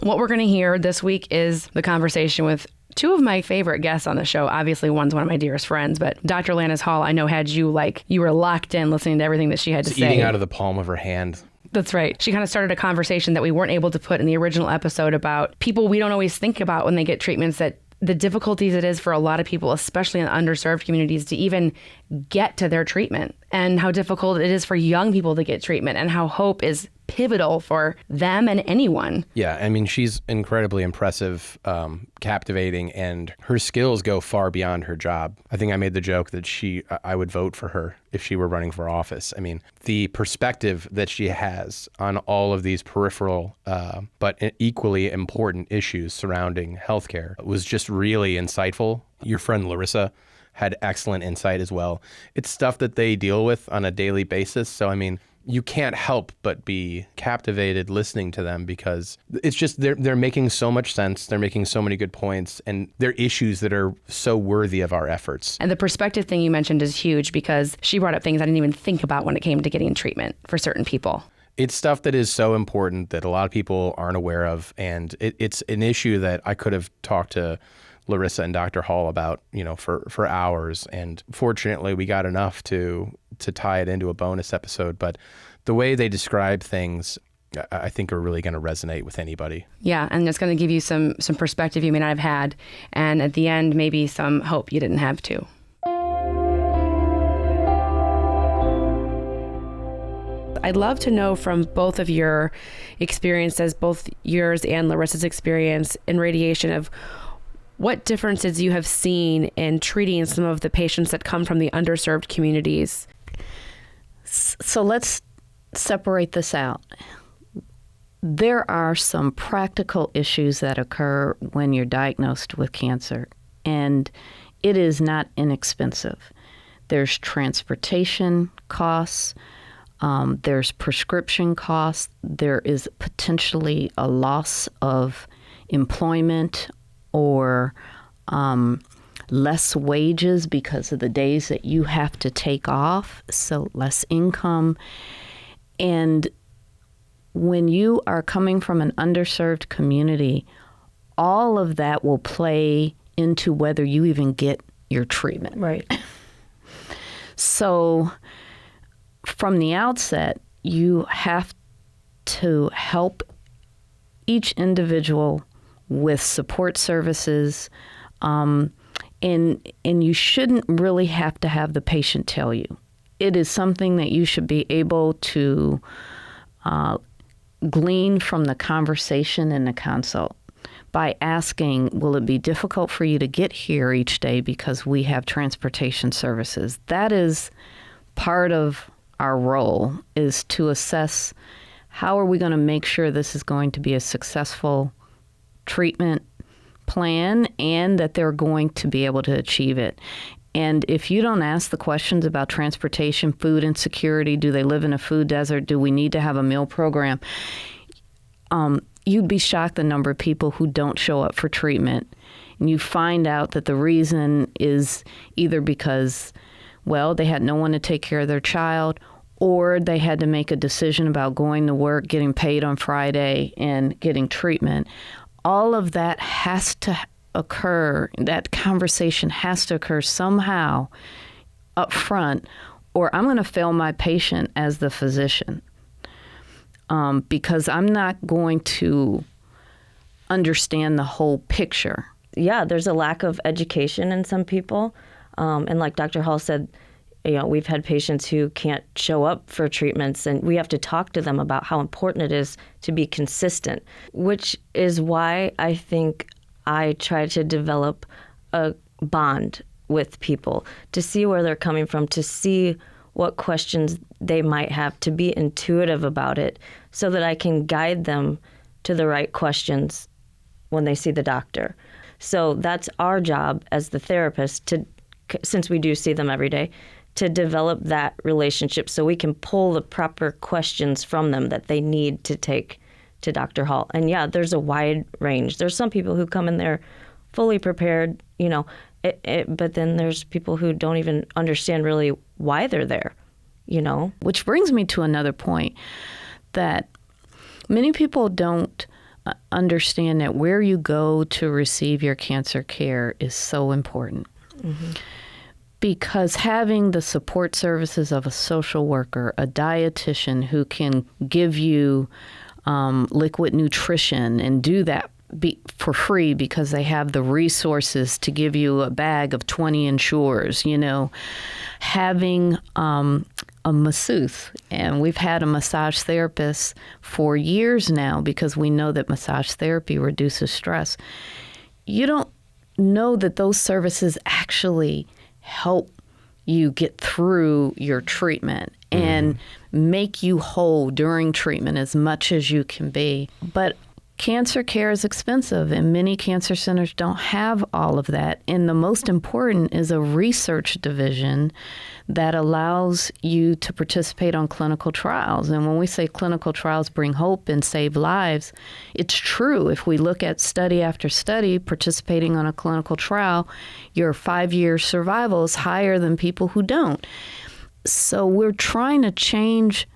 What we're going to hear this week is the conversation with two of my favorite guests on the show. Obviously, one's one of my dearest friends, but Dr. Lannis Hall, I know, had you you were locked in listening to everything that she had to say. Eating out of the palm of her hand. That's right. She kind of started a conversation that we weren't able to put in the original episode about people we don't always think about when they get treatments, that the difficulties it is for a lot of people, especially in underserved communities, to even get to their treatment, and how difficult it is for young people to get treatment, and how hope is pivotal for them and anyone. Yeah, I mean, she's incredibly impressive, captivating, and her skills go far beyond her job. I think I made the joke that I would vote for her if she were running for office. I mean, the perspective that she has on all of these peripheral but equally important issues surrounding healthcare was just really insightful. Your friend Larissa had excellent insight as well. It's stuff that they deal with on a daily basis. So, I mean, you can't help but be captivated listening to them, because it's just they're making so much sense. They're making so many good points, and they're issues that are so worthy of our efforts. And the perspective thing you mentioned is huge, because she brought up things I didn't even think about when it came to getting treatment for certain people. It's stuff that is so important that a lot of people aren't aware of, and it's an issue that I could have talked to Larissa and Dr. Hall about, for hours. And fortunately, we got enough to tie it into a bonus episode. But the way they describe things, I think, are really going to resonate with anybody. Yeah, and it's going to give you some perspective you may not have had. And at the end, maybe some hope you didn't have too. I'd love to know from both of your experiences, both yours and Larissa's experience in radiation, of what differences you have seen in treating some of the patients that come from the underserved communities. So let's separate this out. There are some practical issues that occur when you're diagnosed with cancer, and it is not inexpensive. There's transportation costs, there's prescription costs, there is potentially a loss of employment or less wages because of the days that you have to take off, so less income. And when you are coming from an underserved community, all of that will play into whether you even get your treatment. Right. So from the outset, you have to help each individual with support services, and you shouldn't really have to have the patient tell you. It is something that you should be able to glean from the conversation in the consult by asking, will it be difficult for you to get here each day because we have transportation services? That is part of our role, is to assess how are we going to make sure this is going to be a successful treatment plan and that they're going to be able to achieve it. And if you don't ask the questions about transportation, food insecurity, do they live in a food desert, do we need to have a meal program, you'd be shocked the number of people who don't show up for treatment. And you find out that the reason is either because, well, they had no one to take care of their child, or they had to make a decision about going to work, getting paid on Friday, and getting treatment. All of that has to occur, that conversation has to occur somehow up front, or I'm going to fail my patient as the physician, because I'm not going to understand the whole picture. Yeah, there's a lack of education in some people. And like Dr. Hall said, we've had patients who can't show up for treatments, and we have to talk to them about how important it is to be consistent, which is why I think I try to develop a bond with people, to see where they're coming from, to see what questions they might have, to be intuitive about it so that I can guide them to the right questions when they see the doctor. So that's our job as the therapist, since we do see them every day, to develop that relationship so we can pull the proper questions from them that they need to take to Dr. Hall. And yeah, there's a wide range. There's some people who come in there fully prepared, but then there's people who don't even understand really why they're there, Which brings me to another point, that many people don't understand that where you go to receive your cancer care is so important. Because having the support services of a social worker, a dietitian who can give you liquid nutrition and do that for free because they have the resources to give you a bag of 20 Ensures, having a masseuse. And we've had a massage therapist for years now because we know that massage therapy reduces stress. You don't know that those services actually help you get through your treatment and make you whole during treatment as much as you can be. But cancer care is expensive, and many cancer centers don't have all of that. And the most important is a research division that allows you to participate on clinical trials. And when we say clinical trials bring hope and save lives, it's true. If we look at study after study, participating on a clinical trial, your 5-year survival is higher than people who don't. So we're trying to change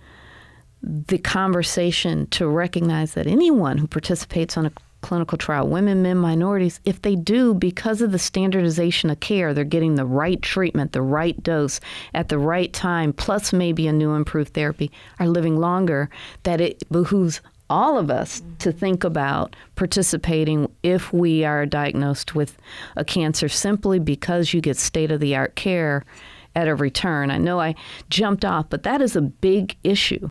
the conversation to recognize that anyone who participates on a clinical trial, women, men, minorities, if they do, because of the standardization of care, they're getting the right treatment, the right dose at the right time, plus maybe a new improved therapy, are living longer, that it behooves all of us to think about participating if we are diagnosed with a cancer simply because you get state-of-the-art care at a return. I know I jumped off, but that is a big issue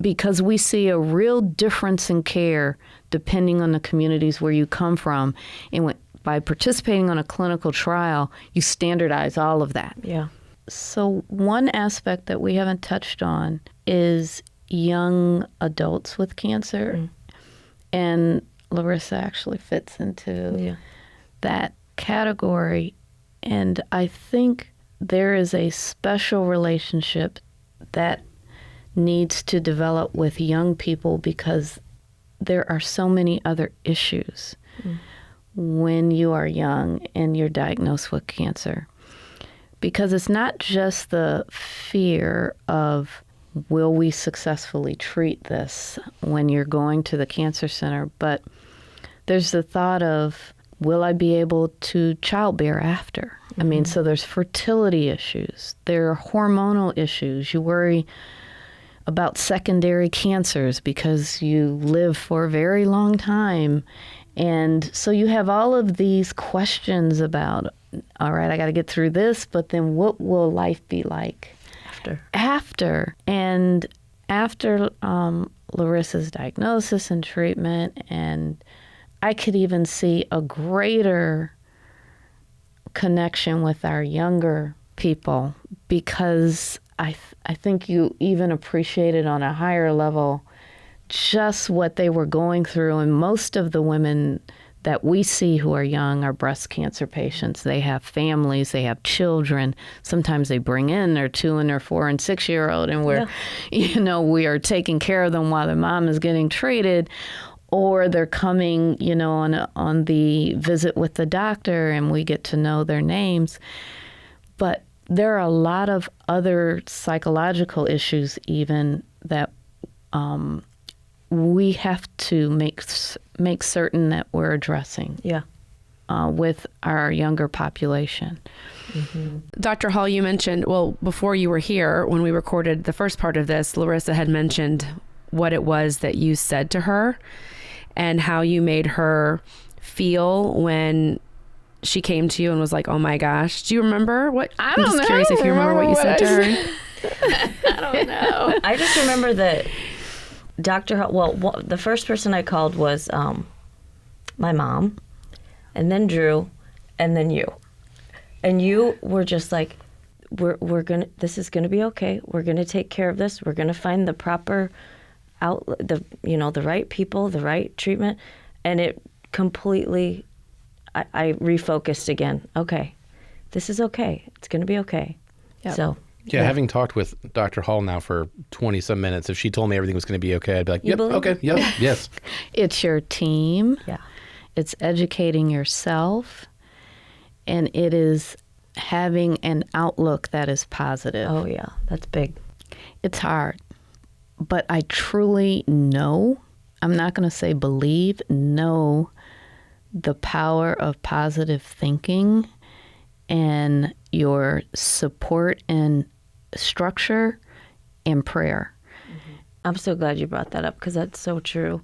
because we see a real difference in care depending on the communities where you come from. And by participating on a clinical trial, you standardize all of that. Yeah. So one aspect that we haven't touched on is young adults with cancer. And Larissa actually fits into that category. And I think there is a special relationship that needs to develop with young people because there are so many other issues when you are young and you're diagnosed with cancer. Because it's not just the fear of, will we successfully treat this when you're going to the cancer center, but there's the thought of, will I be able to childbear after? I mean, so there's fertility issues. There are hormonal issues. You worry about secondary cancers because you live for a very long time. And so you have all of these questions about, all right, I got to get through this, but then what will life be like after? And after Larissa's diagnosis and treatment, and I could even see a greater connection with our younger people because I think you even appreciated on a higher level just what they were going through. And most of the women that we see who are young are breast cancer patients. They have families, they have children. Sometimes they bring in their 2 and their 4 and 6-year-old, and we are taking care of them while their mom is getting treated. Or they're coming, on the visit with the doctor, and we get to know their names. But there are a lot of other psychological issues even that we have to make certain that we're addressing with our younger population. Dr. Hall, you mentioned, before you were here, when we recorded the first part of this, Larissa had mentioned what it was that you said to her and how you made her feel when she came to you and was like, oh my gosh. Do you remember what? I don't know. I'm just curious if you remember what you said to her. I don't know. I just remember that Dr. Hall, the first person I called was my mom, and then Drew, and then you. And you were just like, this is gonna be okay. We're gonna take care of this. We're gonna find the proper the right people, the right treatment. And it completely, I refocused again. Okay, this is okay. It's going to be okay. Yep. So. Yeah, having talked with Dr. Hall now for 20-some minutes, if she told me everything was going to be okay, I'd be like, yep, okay, yep, yes. It's your team. Yeah. It's educating yourself. And it is having an outlook that is positive. Oh, yeah, that's big. It's hard. But I truly know, I'm not going to say believe, know the power of positive thinking and your support and structure and prayer. I'm so glad you brought that up because that's so true.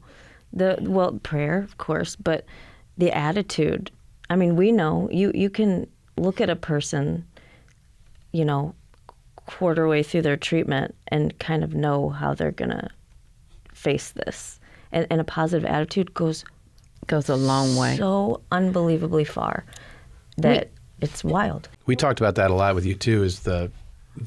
Prayer, of course, but the attitude. I mean, we know you can look at a person, quarter way through their treatment and kind of know how they're going to face this. And a positive attitude goes a long way. So unbelievably far that it's wild. We talked about that a lot with you too, is the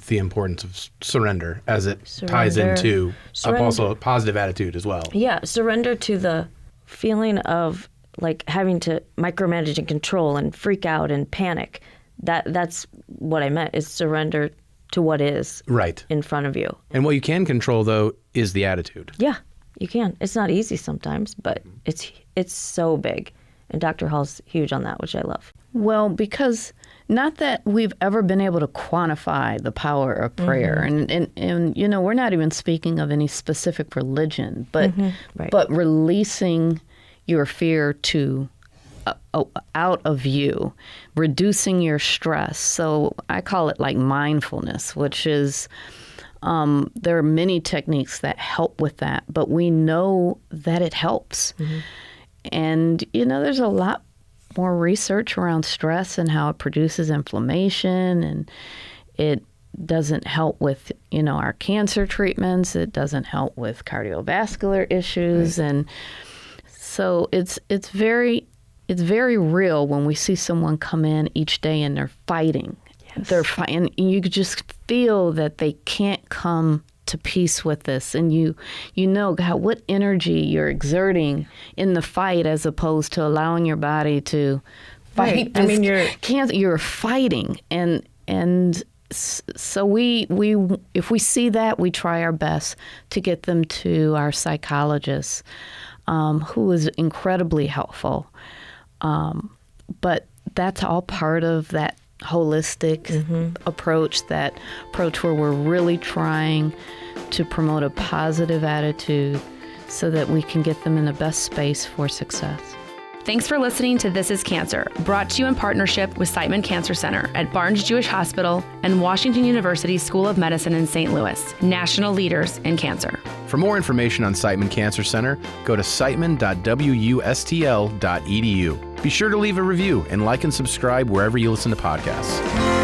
importance of surrender as it ties into also a positive attitude as well. Yeah, surrender to the feeling of like having to micromanage and control and freak out and panic. That's what I meant, is surrender to what is right in front of you. And what you can control though is the attitude. Yeah, you can. It's not easy sometimes, but it's so big. And Dr. Hall's huge on that, which I love. Well, because not that we've ever been able to quantify the power of prayer. And we're not even speaking of any specific religion, but but releasing your fear to out of you, reducing your stress. So I call it like mindfulness, which is there are many techniques that help with that, but we know that it helps. And, there's a lot more research around stress and how it produces inflammation, and it doesn't help with, our cancer treatments. It doesn't help with cardiovascular issues. Right. And so it's very real when we see someone come in each day and they're fighting. Yes. They're fighting, and you just feel that they can't come to peace with this, and you know, God, what energy you're exerting in the fight as opposed to allowing your body to fight. Right. I mean, you're fighting, and so we if we see that, we try our best to get them to our psychologist, who is incredibly helpful. But that's all part of that holistic approach where we're really trying to promote a positive attitude so that we can get them in the best space for success. Thanks for listening to This is Cancer, brought to you in partnership with Siteman Cancer Center at Barnes Jewish Hospital and Washington University School of Medicine in St. Louis, national leaders in cancer. For more information on Siteman Cancer Center, go to siteman.wustl.edu. Be sure to leave a review and like and subscribe wherever you listen to podcasts.